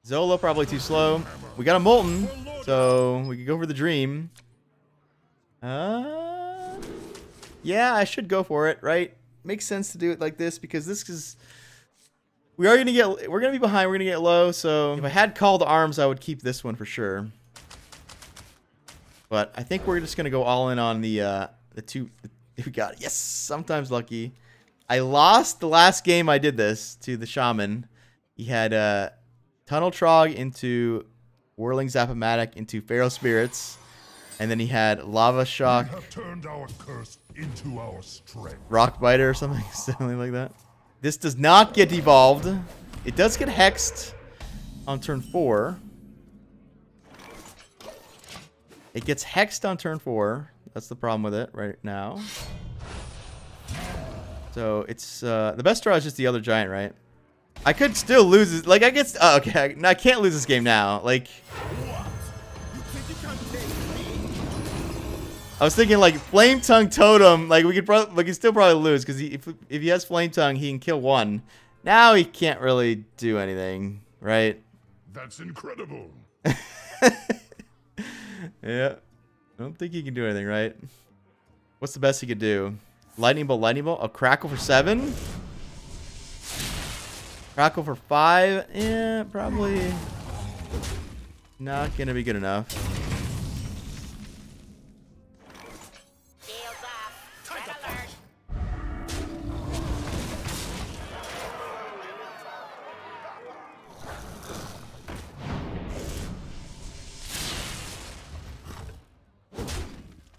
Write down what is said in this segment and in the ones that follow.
Zola probably too slow. We got a Molten, so we can go for the Dream. Yeah, I should go for it, right? Makes sense to do it like this because this is... we're gonna be behind, we're gonna get low, so if I had Call to Arms, I would keep this one for sure. But I think we're just gonna go all in on the two. We got it. Yes, sometimes lucky. I lost the last game I did this to the Shaman. He had Tunnel Trog into Whirling Zap-O-Matic into Feral Spirits. And then he had Lava Shock. We have turned our curse into our strength. Rock Biter or something. Something like that. This does not get devolved. It does get hexed on turn 4. It gets hexed on turn 4. That's the problem with it right now. So it's the best draw is just the other giant, right? I could still lose this. Like I guess. Oh, okay, I can't lose this game now. Like I was thinking, like Flame Tongue Totem. Like we could still probably lose because if he has Flame Tongue, he can kill one. Now he can't really do anything, right? That's incredible. Yeah, I don't think he can do anything, right? What's the best he could do? Lightning Bolt, Lightning Bolt. A Crackle for 7. Crackle for 5. Yeah, probably not gonna be good enough.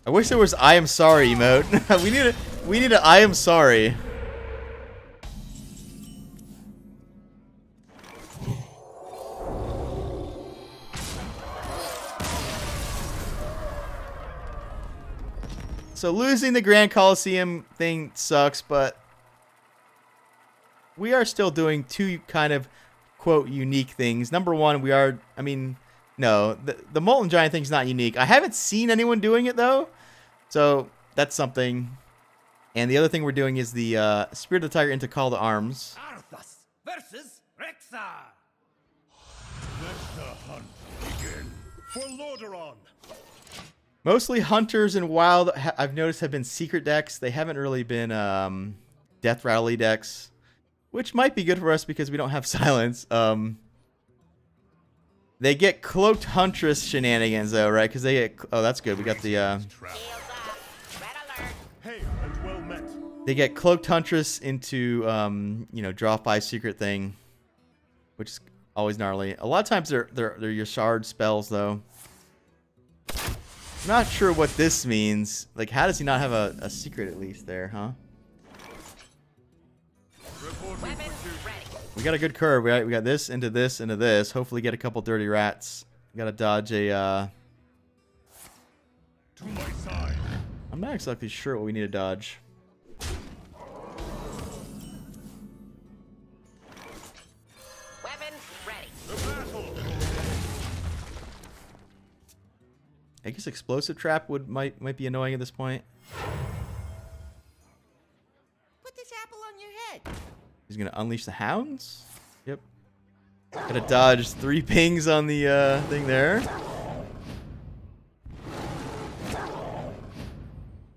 I wish there was I am sorry emote. we need a I am sorry. So losing the Grand Coliseum thing sucks, but we are still doing two kind of quote unique things. Number one, we are, I mean, no, the Molten Giant thing's not unique. I haven't seen anyone doing it though, so that's something. And the other thing we're doing is the Spirit of the Tiger into Call to Arms. Arthas versus Rexa. Let the hunt begin. For Lordaeron. Mostly Hunters and Wild, I've noticed, have been secret decks. They haven't really been Death Rattle decks, which might be good for us because we don't have Silence. They get Cloaked Huntress shenanigans though, right? Because they get, oh, that's good. We got the they get Cloaked Huntress into you know, draw 5 secret thing, which is always gnarly. A lot of times they're your shard spells though. I'm not sure what this means. Like, how does he not have a secret at least there, huh? We got a good curve, right? We got this into this into this. Hopefully get a couple dirty rats. We gotta dodge a To my side. I'm not exactly sure what we need to dodge. Weapons ready. The battle. I guess Explosive Trap might be annoying at this point. Put this apple on your head. He's gonna unleash the hounds. Yep. Gotta dodge 3 pings on the thing there.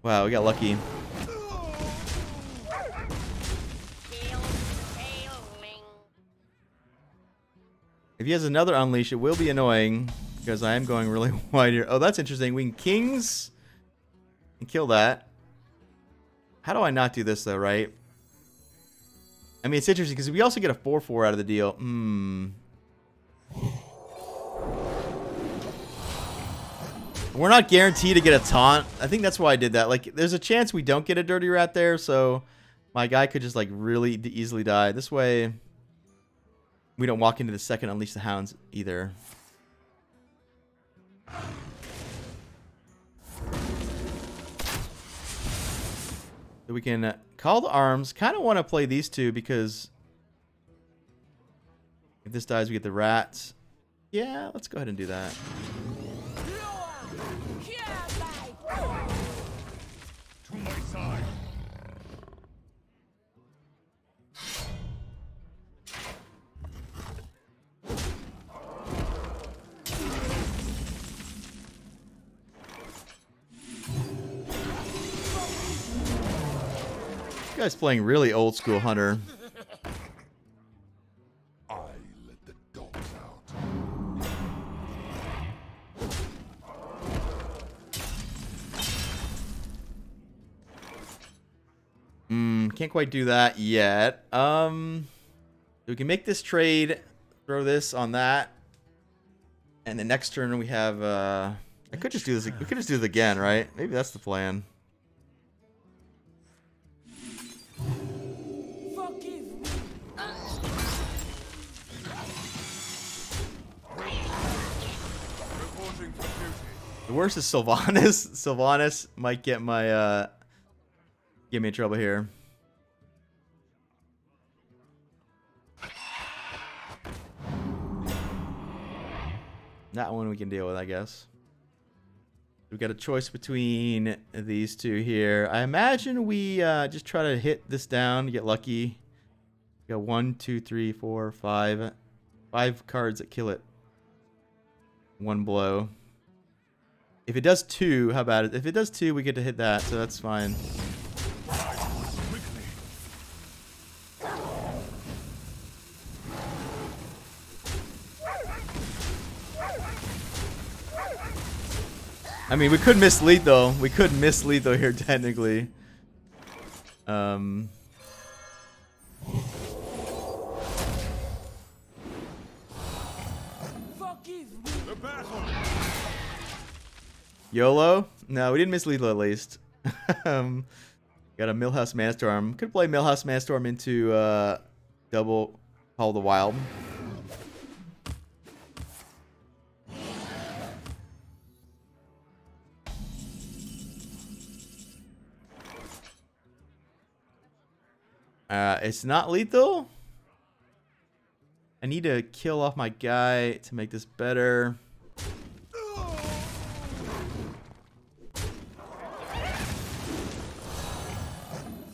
Wow, we got lucky. If he has another unleash, it will be annoying because I am going really wide here. Oh, that's interesting. We can Kings and kill that. How do I not do this though, right? I mean, it's interesting because we also get a 4/4 out of the deal. We're not guaranteed to get a taunt. I think that's why I did that. Like, there's a chance we don't get a dirty rat there, so my guy could just like really easily die. This way, we don't walk into the second Unleash the Hounds either. So we can Call to Arms. Kind of want to play these two because if this dies, we get the rats. Yeah, let's go ahead and do that. To my side. guy's playing really old school Hunter. I let the dogs out. Can't quite do that yet. We can make this trade, throw this on that, and the next turn we have. I could just do this. We could just do this again, right? Maybe that's the plan. Forgive me. Reporting for duty. The worst is Sylvanas. Sylvanas might get my get me in trouble here. That one we can deal with, I guess. We've got a choice between these two here. I imagine we just try to hit this down, get lucky. We got 1, 2, 3, 4, 5. 5 cards that kill it. One blow. If it does 2, how about it? If it does 2, we get to hit that, so that's fine. I mean, we could miss lethal. We could miss lethal here, technically. The battle. YOLO? No, we didn't miss lethal at least. Got a Millhouse Manstorm. Could play Millhouse Manstorm into double Call of the Wild. It's not lethal. I need to kill off my guy to make this better.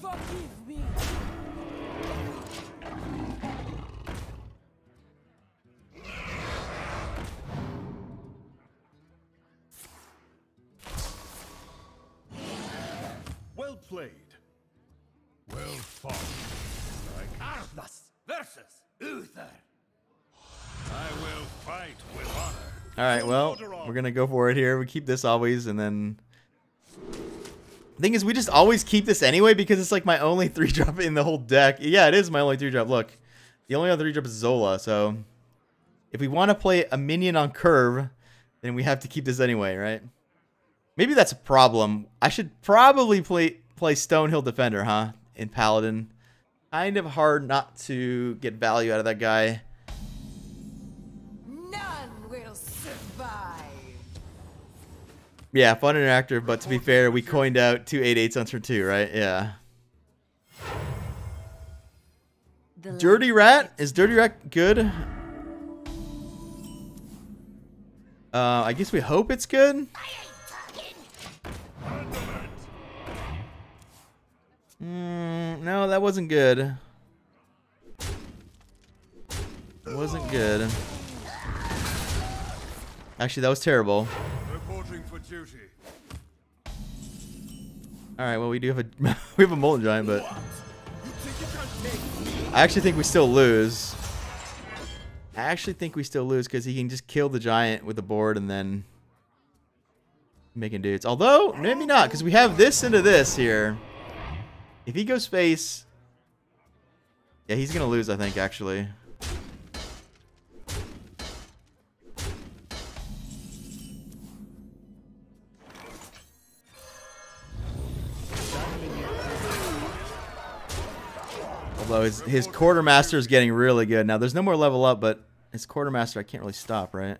Forgive me. Well played. Well fought. Arthas versus Uther. I will fight with honor. All right, well, we're gonna go for it here. We keep this always, and then the thing is, we just always keep this anyway because it's like my only 3-drop in the whole deck. Yeah, it is my only 3-drop. Look, the only other 3-drop is Zola. So if we want to play a minion on curve, then we have to keep this anyway, right? Maybe that's a problem. I should probably play Stonehill Defender, huh? In Paladin. Kind of hard not to get value out of that guy. None will survive. Yeah, fun interactor, but to be fair, we coined out 2 8/8s on turn 2, right? Yeah. Dirty Rat? Is Dirty Rat good? I guess we hope it's good. No, that wasn't good. It wasn't good. Actually, that was terrible. Reporting for duty. All right, well, we do have a we have a Molten Giant, but I actually think we still lose. I actually think we still lose because he can just kill the giant with the board and then making dudes. Although maybe not, because we have this into this here. If he goes face, yeah, he's gonna lose. I think actually. Although his quartermaster is getting really good now. There's no more level up, but his quartermaster I can't really stop, right?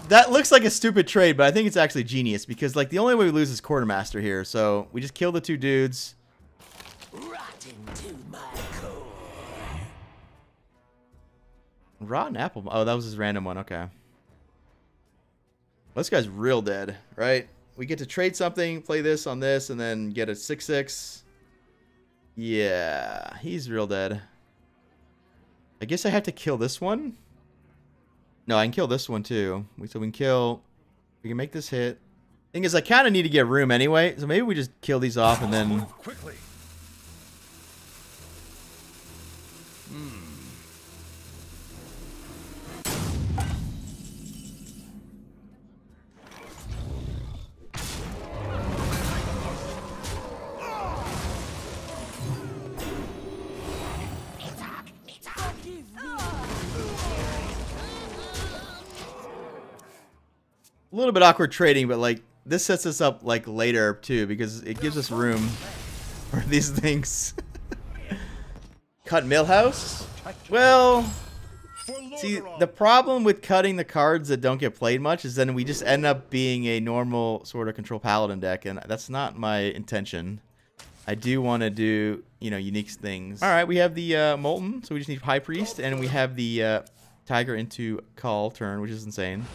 That looks like a stupid trade, but I think it's actually genius because like the only way we lose is quartermaster here. So we just kill the 2 dudes. Rotten to my core. Rotten apple. Oh, that was his random one. Okay. Well, This guy's real dead, right? We get to trade something, play this on this, and then get a 6/6. Yeah, he's real dead. I guess I have to kill this one. No, I can kill this one too. So we can kill. We can make this hit. Thing is, I kind of need to get room anyway, so maybe we just kill these off and then. Quickly. A little bit awkward trading, but like this sets us up like later too because it gives us room for these things. Cut Millhouse? Well, see, the problem with cutting the cards that don't get played much is then we just end up being a normal sort of control Paladin deck, and that's not my intention. I do want to do, you know, unique things. All right, we have the Molten, so we just need High Priest, and we have the Tiger into Call turn, which is insane.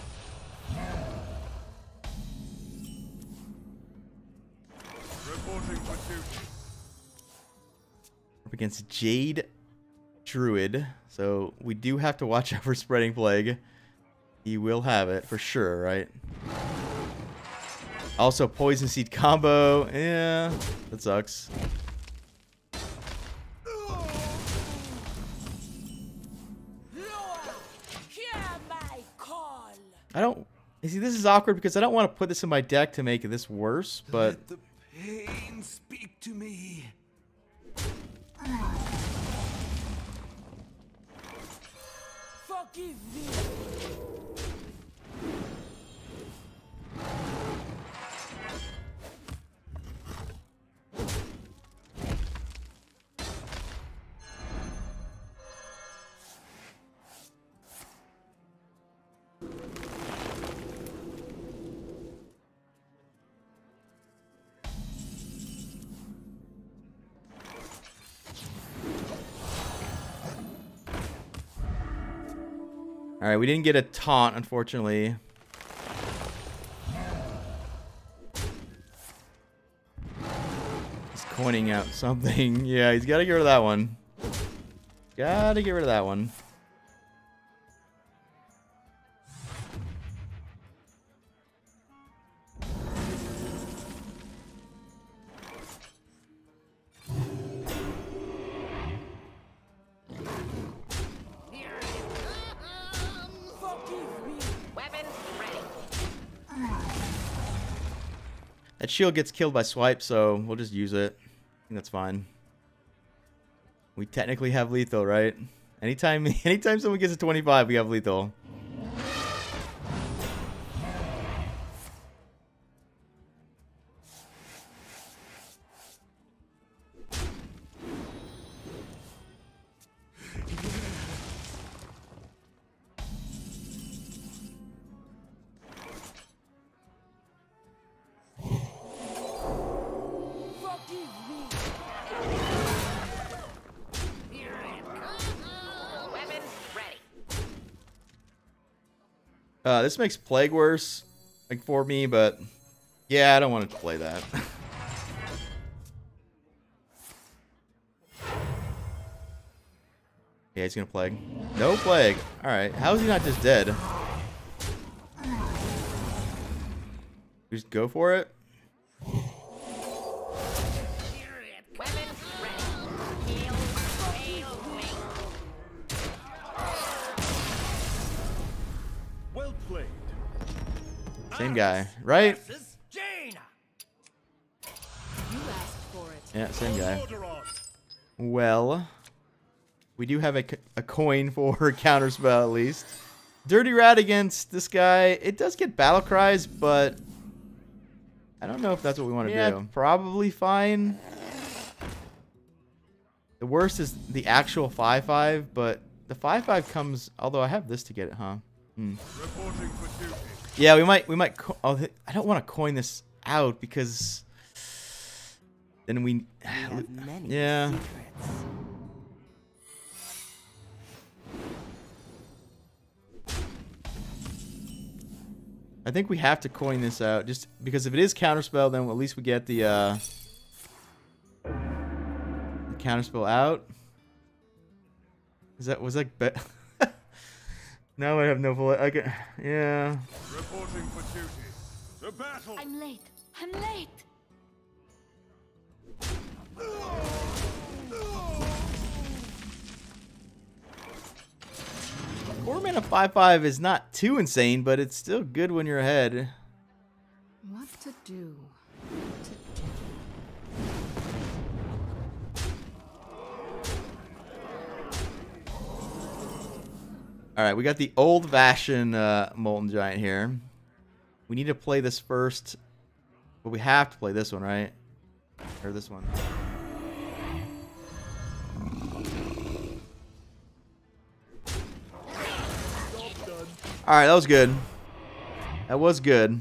Up against Jade Druid, so we do have to watch out for Spreading Plague. He will have it for sure, right? Also, Poison Seed combo. Yeah, that sucks. I don't. You see, this is awkward because I don't want to put this in my deck to make this worse, but. Let the pain speak to me. Forgive me. All right, we didn't get a taunt, unfortunately. He's coining out something. Yeah, he's got to get rid of that one. Got to get rid of that one. That shield gets killed by swipe, so we'll just use it. I think that's fine. We technically have lethal, right? Anytime someone gets a 25, we have lethal. This makes Plague worse, like, for me, but yeah, I don't want to play that. Yeah, he's gonna Plague. No Plague. Alright, how is he not just dead? Just go for it? Same guy, right? Yeah, same guy. Well, we do have a coin for counterspell at least. Dirty Rat against this guy. It does get battle cries, but I don't know if that's what we want to do. Probably fine. The worst is the actual 5/5, but the 5/5 comes. Although I have this to get it, huh? Yeah, we might. Oh, I don't want to coin this out because then we. Yeah. I think we have to coin this out, just because if it is counterspell, then at least we get the counterspell out. Was that now I have no full. Yeah. Reporting for duty. To battle. I'm late. I'm late. 4-mana 5/5 is not too insane, but it's still good when you're ahead. What to do? Alright, we got the old-fashioned Molten Giant here. We need to play this first. But we have to play this one, right? Or this one. Alright, that was good. That was good.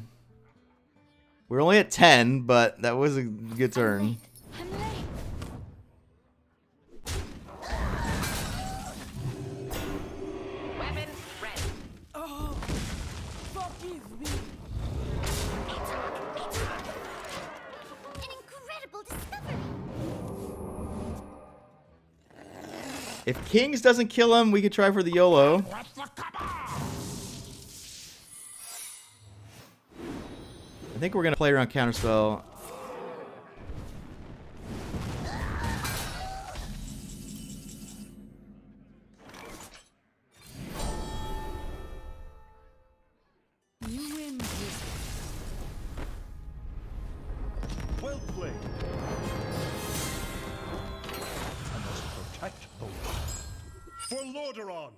We're only at 10, but that was a good turn. I'm late. Weapons ready. Oh, forgive me. An incredible discovery. If Kings doesn't kill him, we could try for the YOLO. I think we're going to play around counterspell. You win this. Well played. I must protect the world. For Lordaeron.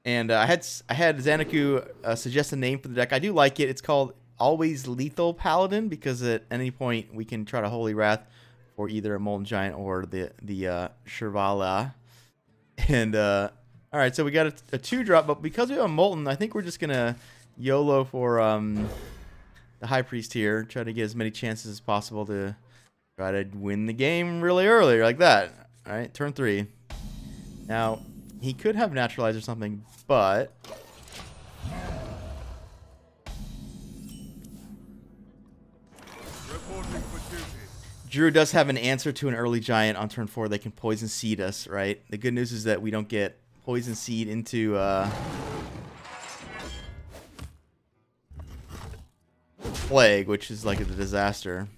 And I had Xanaku suggest a name for the deck. I do like it. It's called Always Lethal Paladin, because at any point we can try to Holy Wrath for either a Molten Giant or the Shirvala. And all right, so we got a 2-drop, but because we have a Molten, I think we're just gonna YOLO for the High Priest here. Try to get as many chances as possible to try to win the game really early, like that. All right, turn 3. Now he could have Naturalize or something, but Druid does have an answer to an early giant on turn 4. They can Poison Seed us, right? The good news is that we don't get Poison Seed into Plague, which is like a disaster.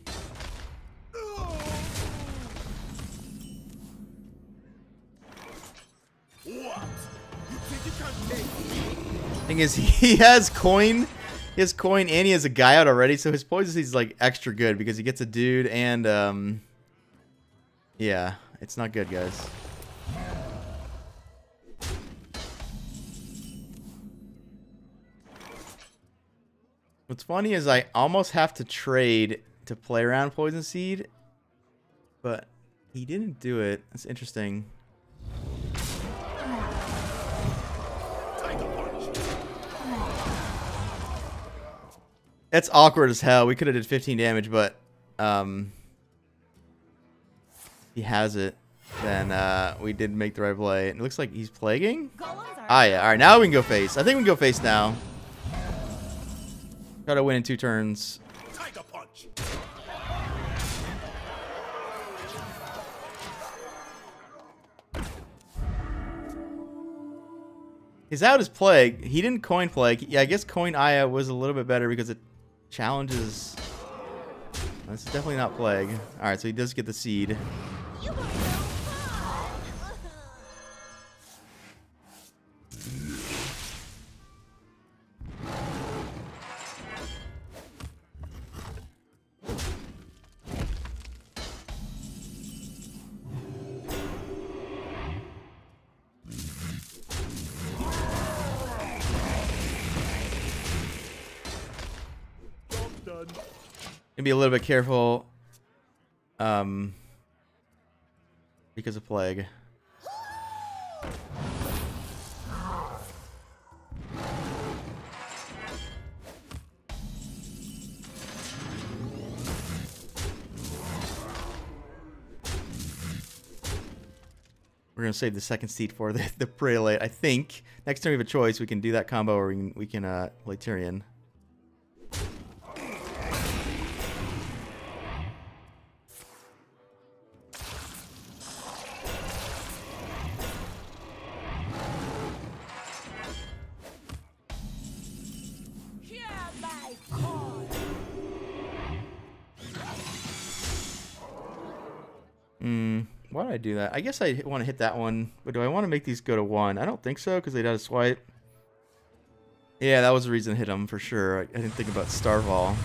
Thing is, he has coin. He has coin and he has a guy out already, so his poison seed is like extra good because he gets a dude and yeah, it's not good, guys. What's funny is I almost have to trade to play around poison seed, but he didn't do it. That's interesting. That's awkward as hell. We could have did 15 damage, but he has it. Then we did make the right play. It looks like he's plaguing. Ah, yeah. All right, now we can go face. I think we can go face now. Try to win in 2 turns. Tiger punch. His out is plague. He didn't coin plague. Yeah, I guess coin Aya was a little bit better because it challenges. This is definitely not plague. All right, so he does get the seed. You were no fun. Gonna be a little bit careful, because of plague. We're gonna save the second seed for the prelate. I think next time we have a choice, we can do that combo, or we can play Tyrion. Why did I do that? I guess I want to hit that one, but do I want to make these go to 1? I don't think so, because they'd have to swipe. Yeah, that was the reason to hit them, for sure. I didn't think about Starfall.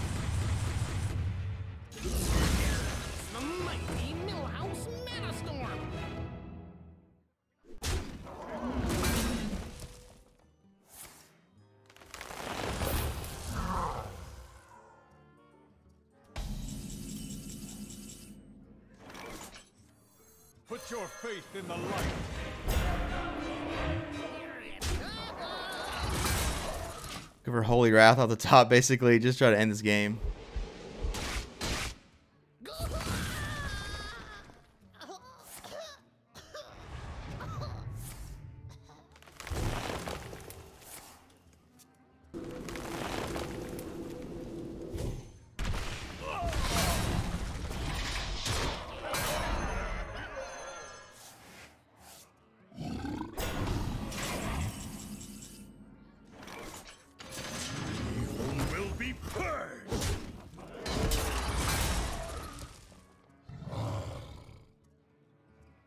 Put your faith in the light. Give her Holy Wrath off the top, basically. Just try to end this game.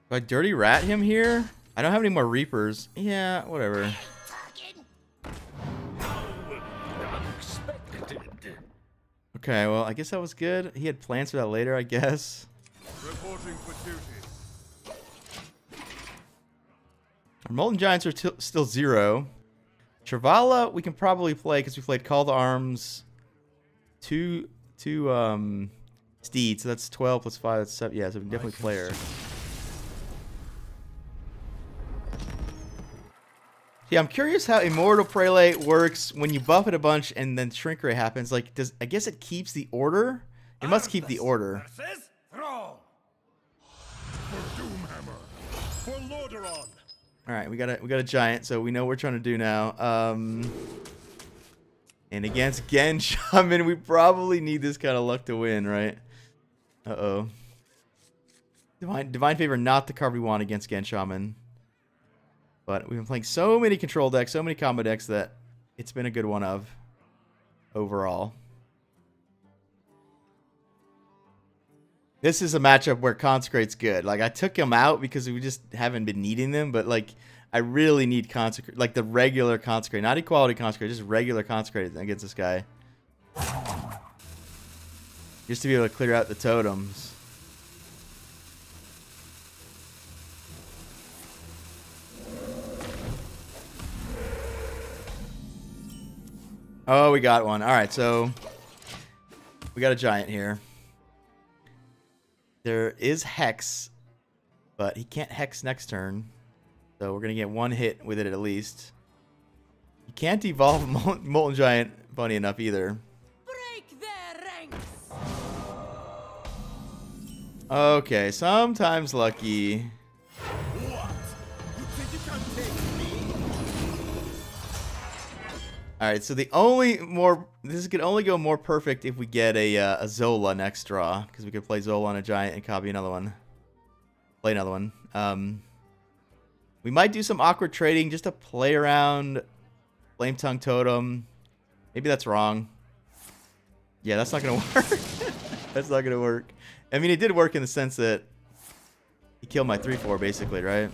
Do I dirty rat him here? I don't have any more Reapers. Yeah, whatever. Okay, well, I guess that was good. He had plans for that later, I guess. Reporting for duty. Our Molten Giants are still 0. Travala, we can probably play because we played Call to Arms. Two Steed, so that's 12 plus 5, that's 7. Yeah, so we can definitely play her. Yeah, I'm curious how Immortal Prelate works when you buff it a bunch and then Shrink Ray happens. Like, I guess it keeps the order? It must keep the order. For Doomhammer. For Lordaeron. Alright, we got a giant, so we know what we're trying to do now. And against Gen Shaman, we probably need this kind of luck to win, right? Uh-oh. Divine Favor, not the card we want against Gen Shaman. But we've been playing so many control decks, so many combo decks that it's been a good one of overall. This is a matchup where Consecrate's good. Like, I took him out because we just haven't been needing them, but like, I really need Consecrate, like the regular Consecrate, not Equality Consecrate, just regular Consecrate against this guy. Just to be able to clear out the totems. Oh, we got one. All right, so we got a giant here. There is Hex, but he can't Hex next turn. So we're going to get one hit with it at least. You can't evolve Molten Giant, funny enough, either. Break their ranks. Okay, sometimes lucky. Alright, so this could only go more perfect if we get a Zola next draw, because we could play Zola on a giant and copy another one. Play another one. We might do some awkward trading just to play around Flame Tongue Totem. Maybe that's wrong. Yeah, that's not going to work. That's not going to work. I mean, it did work in the sense that he killed my 3/4 basically, right?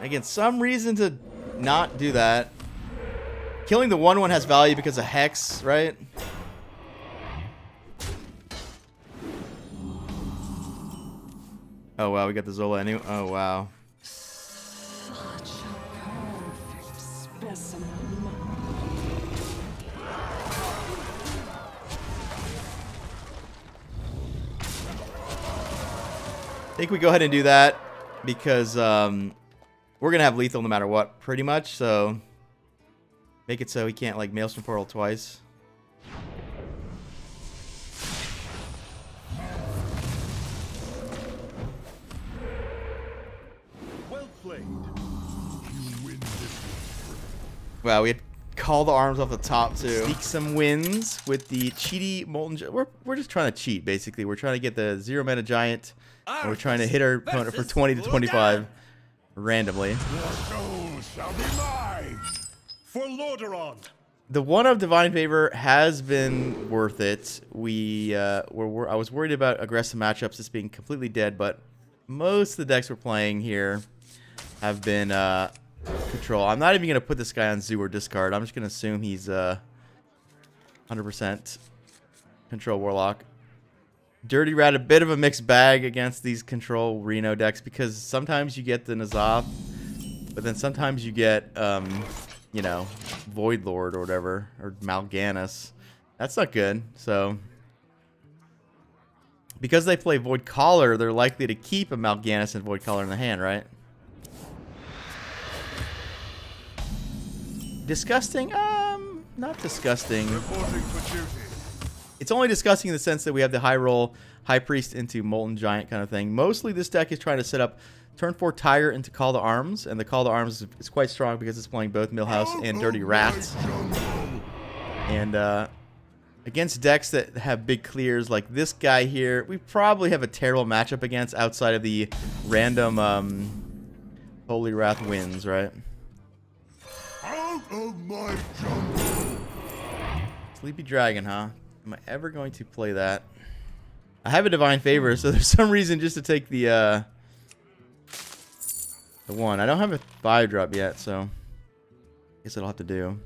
Again, some reason to not do that. Killing the 1/1 has value because of Hex, right? Oh wow, we got the Zola anyway. Oh wow. Such a perfect specimen. I think we go ahead and do that because we're gonna have lethal no matter what, pretty much. So make it so he can't like Maelstrom Portal twice. Well played. You win this. Wow, we had Call the Arms off the top too. Sneak some wins with the cheaty Molten. We're just trying to cheat basically. We're trying to get the 0 mana giant And we're trying to hit our opponent for 20 to 25 randomly. Your soul shall be mine. For Lordaeron. The one of Divine Favor has been worth it. I was worried about aggressive matchups just being completely dead, but most of the decks we're playing here have been control. I'm not even going to put this guy on zoo or discard. I'm just going to assume he's 100% control Warlock. Dirty Rat, a bit of a mixed bag against these control Reno decks because sometimes you get the N'Zoth, but then sometimes you get, you know, Void Lord or whatever, or Mal'Ganis. That's not good. So, because they play Void Caller, they're likely to keep a Mal'Ganis and Void Caller in the hand, right? Disgusting? Not disgusting. Reporting for duty. It's only disgusting in the sense that we have the high roll High Priest into Molten Giant kind of thing. Mostly this deck is trying to set up turn 4 Tiger into Call to Arms, and the Call to Arms is quite strong because it's playing both Millhouse and Dirty Rats. And against decks that have big clears like this guy here, we probably have a terrible matchup against outside of the random Holy Wrath wins, right? Out of my jungle. Sleepy Dragon, huh? Am I ever going to play that? I have a Divine Favor, so there's some reason just to take the 1. I don't have a 5-drop yet, so I guess I'll have to do.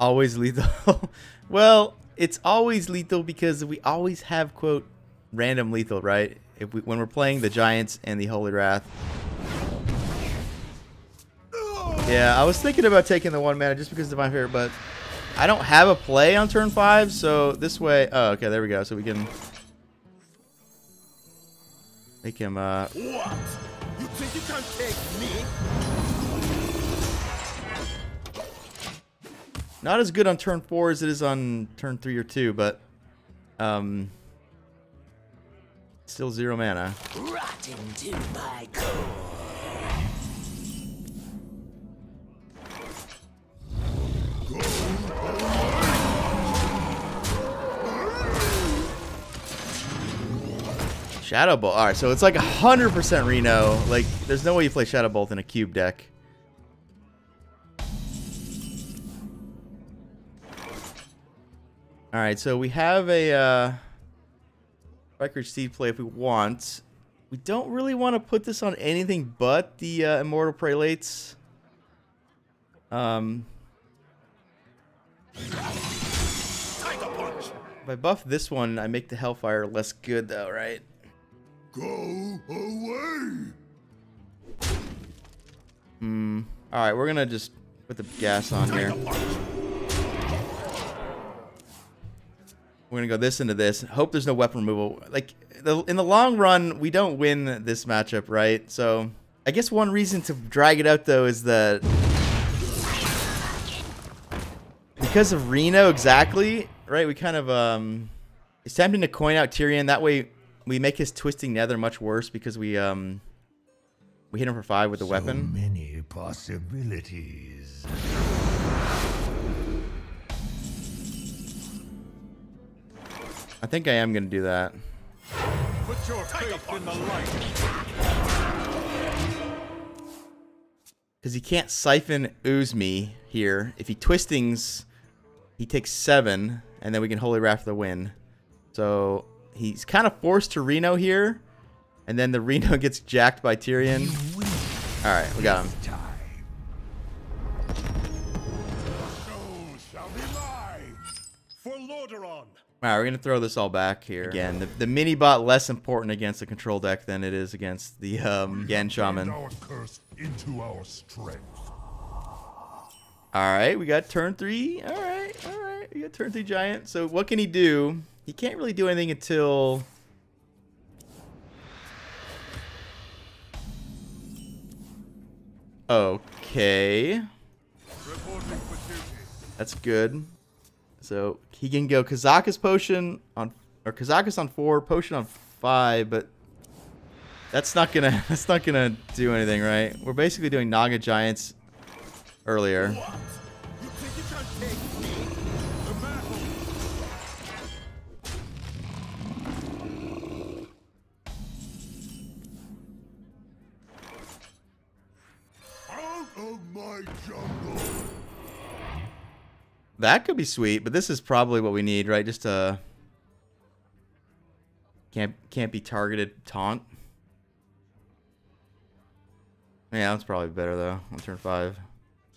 Always lethal. Well, it's always lethal because we always have, quote, random lethal, right? When we're playing the Giants and the Holy Wrath. Yeah, I was thinking about taking the 1 mana just because of Divine Favor, but I don't have a play on turn 5, so this way... Oh, okay, there we go. So we can make him... What? You think you can take me? Not as good on turn 4 as it is on turn 3 or 2, but... still 0 mana. Rot into my core. Shadow Bolt. Alright, so it's like 100% Reno. Like, there's no way you play Shadow Bolt in a cube deck. Alright, so we have a Record Seed play if we want. We don't really want to put this on anything but the Immortal Prelates. If I buff this one, I make the Hellfire less good though, right? Go away. Alright, we're gonna just put the gas on here. We're gonna go this into this. Hope there's no weapon removal. Like, in the long run, we don't win this matchup, right? So, I guess one reason to drag it out, though, is that... because of Reno, exactly, right? We kind of, it's tempting to coin out Tyrion. That way, we make his Twisting Nether much worse because we hit him for 5 with the weapon. So many possibilities. I think I am going to do that. Put your faith in the light. Because he can't Siphon Ooze me here. If he Twistings, he takes 7, and then we can Holy Wrath the win. So he's kind of forced to Reno here, and then the Reno gets jacked by Tyrion. Alright, we got him. Soul shall be mine. For Lordaeron. Alright, we're going to throw this all back here. Again, the mini-bot less important against the control deck than it is against the Gan Shaman. Our curse into our strength. Alright, we got turn 3. Alright. We got turn 3 Giant. So what can he do? He can't really do anything until... okay. That's good. So he can go Kazakus Potion on, or Kazakus on 4, Potion on 5, but that's not gonna do anything, right? We're basically doing Naga Giants earlier. You think you can take me? The That could be sweet, but this is probably what we need, right? Just can't be targeted taunt. Yeah, that's probably better though on turn 5.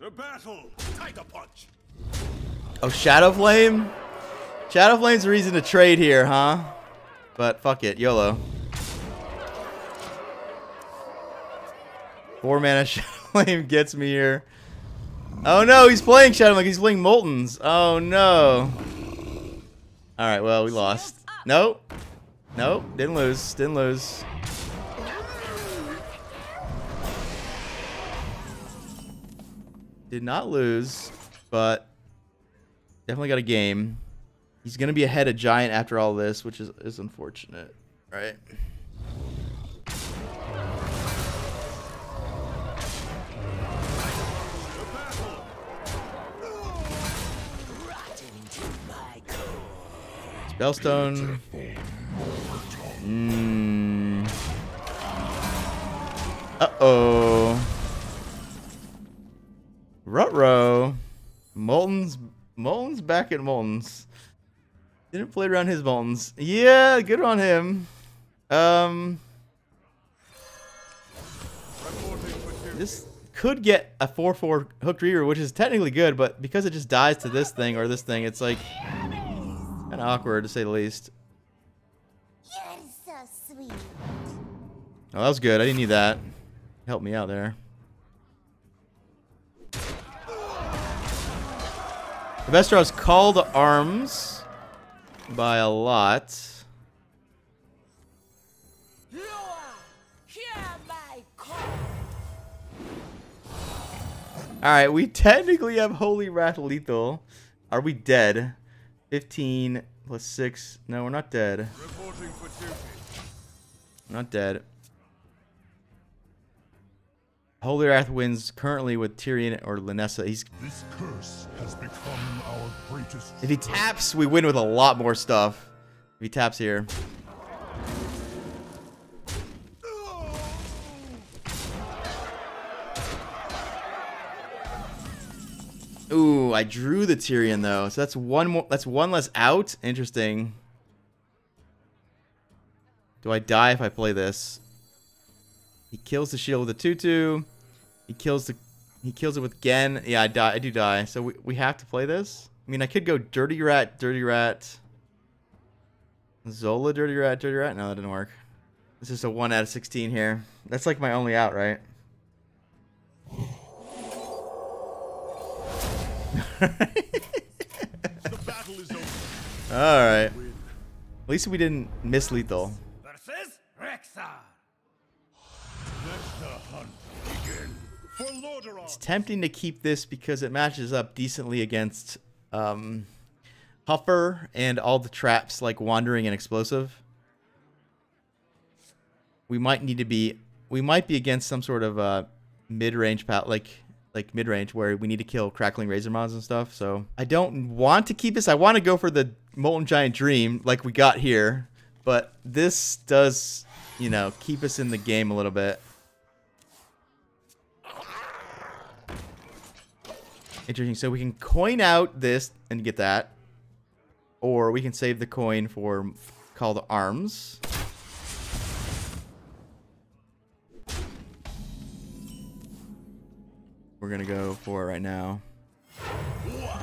To battle! Tiger punch! Oh, Shadowflame? Shadowflame's a reason to trade here, huh? But fuck it, YOLO. 4 mana Shadowflame gets me here. Oh no, he's playing Shadowflame. He's playing Moltons. Oh no. Alright, well, we lost. Nope. Nope, didn't lose. Didn't lose. Did not lose, but definitely got a game. He's going to be ahead of Giant after all this, which is unfortunate, right? Spellstone. Uh-oh. Rutrow. Molten's back at Molten's. Didn't play around his Molten's. Yeah, good on him. This could get a 4/4 Hooked Reaver, which is technically good, but because it just dies to this thing or this thing, it's like kind of awkward to say the least. You're so sweet. Oh, that was good. I didn't need that. Help me out there. The best draw is Call to Arms by a lot. Alright, we technically have Holy Wrath lethal. Are we dead? 15 plus 6. No, we're not dead. Not dead. Holy Wrath wins currently with Tyrion or Linessa. This curse has become our greatest. If he taps, we win with a lot more stuff. If he taps here. Ooh, I drew the Tyrion though, so that's one more. That's one less out. Interesting. Do I die if I play this? He kills the shield with a 2/2. He kills it with Gen. Yeah, I die. I do die. So we have to play this. I mean, I could go Dirty Rat, Zola, Dirty Rat. No, that didn't work. This is a 1 out of 16 here. That's like my only out, right? All right. At least we didn't miss lethal. Versus Rexxar. Let the hunt begin. For Lordaeron. It's tempting to keep this because it matches up decently against Huffer and all the traps like Wandering and Explosive. We might be against some sort of mid-range like mid-range where we need to kill Crackling Razormons and stuff. So I don't want to keep this. I want to go for the Molten Giant Dream like we got here, but this does, you know, keep us in the game a little bit. Interesting. So we can coin out this and get that, or we can save the coin for Call to Arms. We're gonna go for it right now. What?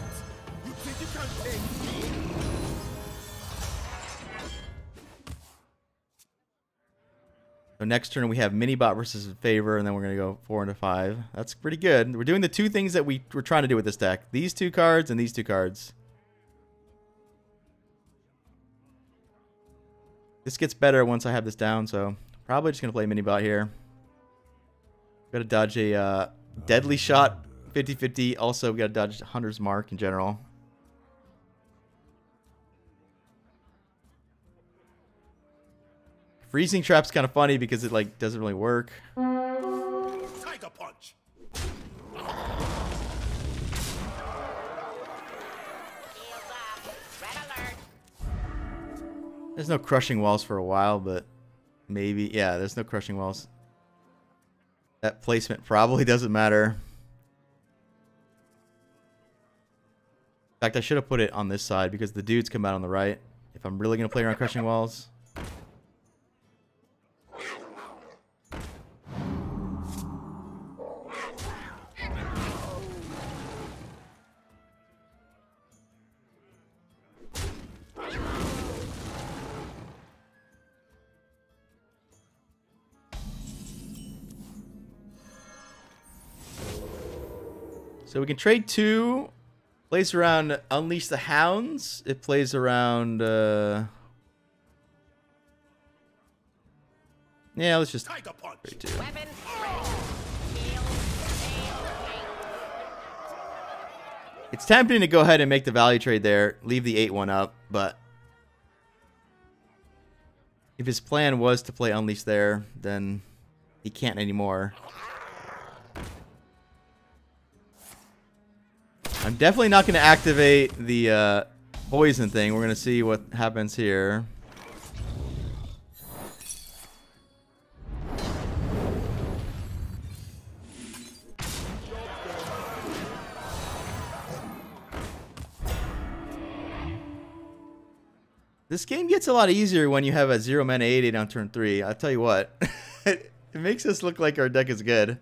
You think you can take me? So next turn we have Minibot versus Favor, and then we're gonna go 4 into 5. That's pretty good. We're doing the two things that we're trying to do with this deck. These two cards and these two cards. This gets better once I have this down, so probably just gonna play Minibot here. Gotta dodge a Deadly Shot 50/50. Also, we gotta dodge Hunter's Mark in general. Freezing Trap's kind of funny because it like doesn't really work. Tiger punch. There's no Crushing Walls for a while, but maybe. Yeah, there's no Crushing Walls. That placement probably doesn't matter. In fact, I should have put it on this side because the dudes come out on the right. If I'm really going to play around crushing walls. So we can trade 2. Plays around Unleash the Hounds. It plays around... Yeah, let's just trade 2. It's tempting to go ahead and make the value trade there. Leave the 8-1 up, but... If his plan was to play Unleash there, then he can't anymore. I'm definitely not going to activate the poison thing. We're going to see what happens here. This game gets a lot easier when you have a 0 mana 8/8 on turn 3. I'll tell you what. It makes us look like our deck is good.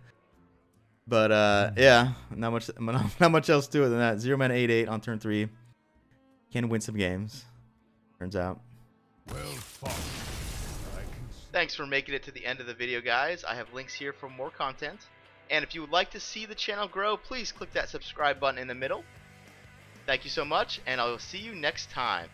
But yeah, not much else to it than that. 0 mana 8/8 on turn 3. Can win some games. Turns out. Well fought. Thanks for making it to the end of the video, guys. I have links here for more content. And if you would like to see the channel grow, please click that subscribe button in the middle. Thank you so much, and I will see you next time.